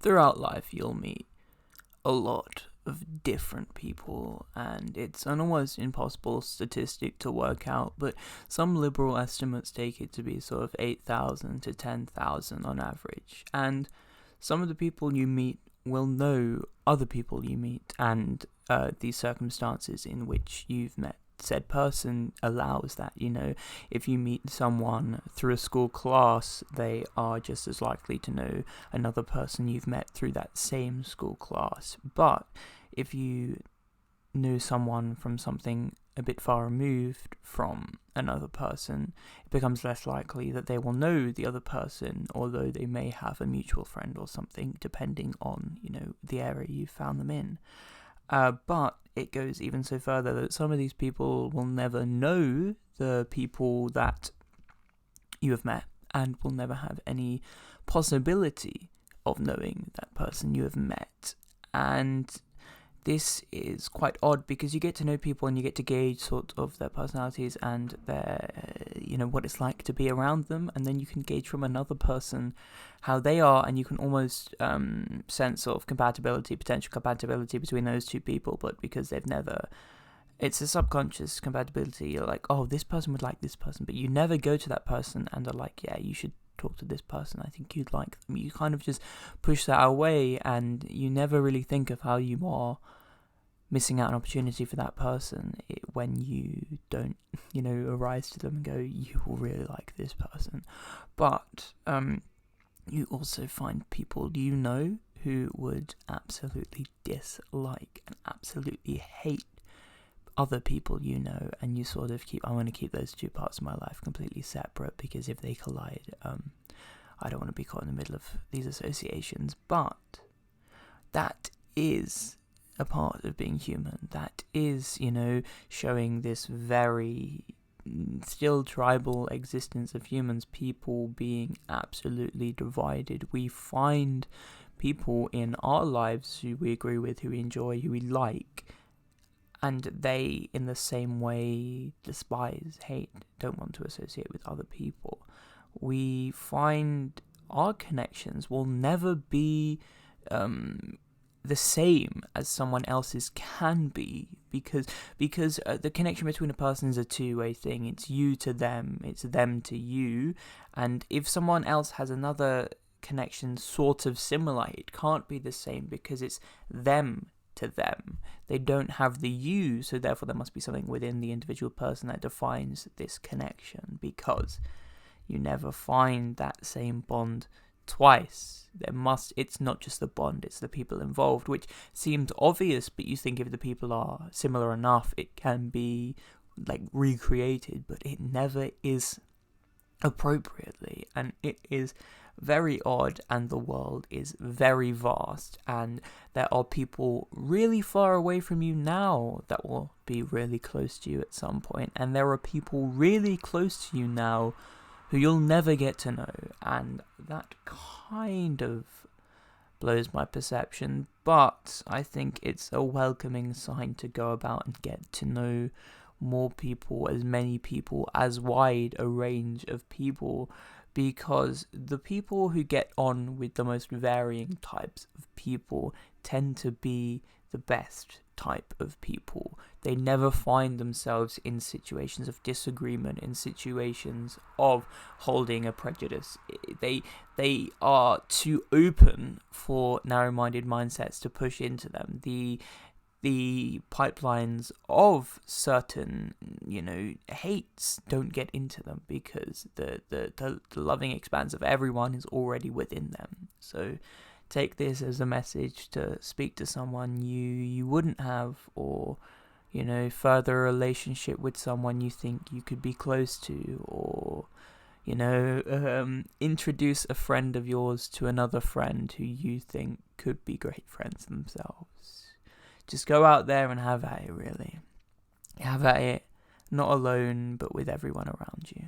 Throughout life, you'll meet a lot of different people, and it's an almost impossible statistic to work out, but some liberal estimates take it to be sort of 8,000 to 10,000 on average. And some of the people you meet will know other people you meet, and the circumstances in which you've met said person allows that. If you meet someone through a school class, they are just as likely to know another person you've met through that same school class. But if you know someone from something a bit far removed from another person, it becomes less likely that they will know the other person, although they may have a mutual friend or something, depending on, the area you found them in. But it goes even so further that some of these people will never know the people that you have met, and will never have any possibility of knowing that person you have met. And this is quite odd, because you get to know people and you get to gauge sort of their personalities and their, what it's like to be around them, and then you can gauge from another person how they are, and you can almost sense sort of potential compatibility between those two people. But because it's a subconscious compatibility, you're like, oh, this person would like this person, but you never go to that person and are like, yeah, you should talk to this person, I think you'd like them. You kind of just push that away, and you never really think of how you are missing out an opportunity for that person when you don't, arise to them and go, you will really like this person. But you also find people who would absolutely dislike and absolutely hate other people and you sort of I want to keep those two parts of my life completely separate, because if they collide, I don't want to be caught in the middle of these associations. But that is a part of being human. That is, showing this very still tribal existence of humans, people being absolutely divided. We find people in our lives who we agree with, who we enjoy, who we like, and they, in the same way, despise, hate, don't want to associate with other people. We find our connections will never be the same as someone else's can be, because the connection between a person is a two-way thing. It's you to them, it's them to you, and if someone else has another connection sort of similar, it can't be the same, because it's them to them. They don't have the you, so therefore there must be something within the individual person that defines this connection, because you never find that same bond twice. It's not just the bond, it's the people involved, which seemed obvious, but you think if the people are similar enough, it can be like recreated, but it never is appropriately, and it is very odd, and the world is very vast, and there are people really far away from you now that will be really close to you at some point, and there are people really close to you now who you'll never get to know, and that kind of blows my perception, but I think it's a welcoming sign to go about and get to know more people, as many people, as wide a range of people, because the people who get on with the most varying types of people tend to be the best type of people. They never find themselves in situations of disagreement, in situations of holding a prejudice. They are too open for narrow-minded mindsets to push into them. The pipelines of certain, hates don't get into them, because the loving expanse of everyone is already within them. So take this as a message to speak to someone you wouldn't have, or, further a relationship with someone you think you could be close to, or, introduce a friend of yours to another friend who you think could be great friends themselves. Just go out there and have at it, really. Have at it, not alone, but with everyone around you.